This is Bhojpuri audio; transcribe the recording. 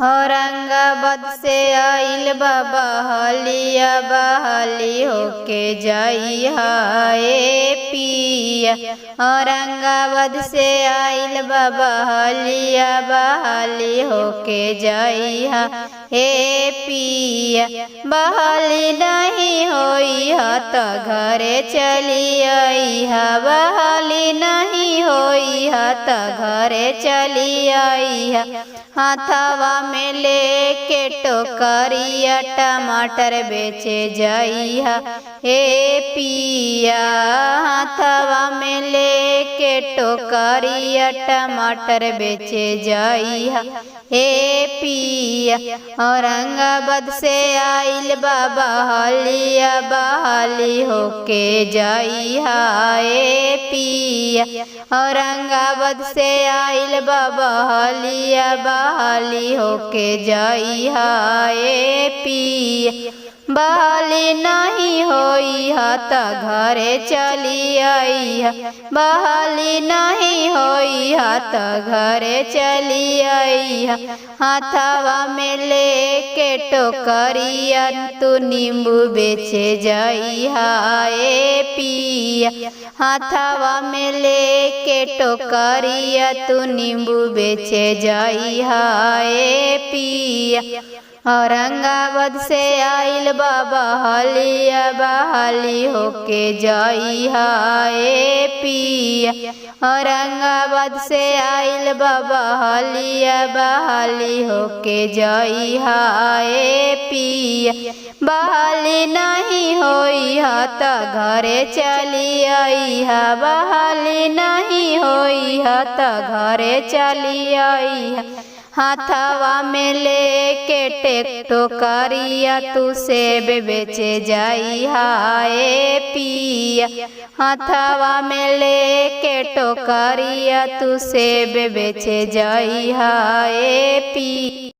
औरंगाबाद से आइल बाबा हलिया बहाली होके जाइहा ए पिया। औरंगाबाद से आइल बाबा हलिया बहाली होके जाइहा ए पिया। बहाली नहीं होई हा त घरे चली आइहा। बहाली नहीं होई हा त घरे चली आइहा। हाथवा में लेके टोकरिया टमाटर बेचे जाइहा हे पिया। हाथवा में लेके टोकरिया टमाटर बेचे जाइहा हे पिया। औरंगाबाद से आइल बाबा हलिया बहाली होके जाइहा ए पिया। औरंगाबाद से आइल बाबा हलिया बहाली होके जाइहा ए पिया। बहाली नहीं होई हा त घरे चली आइहा। बहाली नहीं होई हा त घरे चली आइहा। हाथवा में लेके टोकरिया तू नींबू बेचे जाइहा ए पिया। हाथवा में लेके टोकरिया तू नींबू बेचे जाइहा ए पिया। औरंगाबाद से आइल बाबा हलिया बहाली होके जाइहा ए पिया। औरंगाबाद से आइल बाबा हलिया बहाली होके जाइहा ए पिया। बहाली नहीं होई हा त घरे चली आइहा। बहाली नहीं होई हा त घरे चली आइहा। हाथवा में लेके टोकरिया तू सेब बेचे जाइहा ए पिया। हाथवा में लेके टोकरिया तू सेब बेचे जाइहा ए पिया।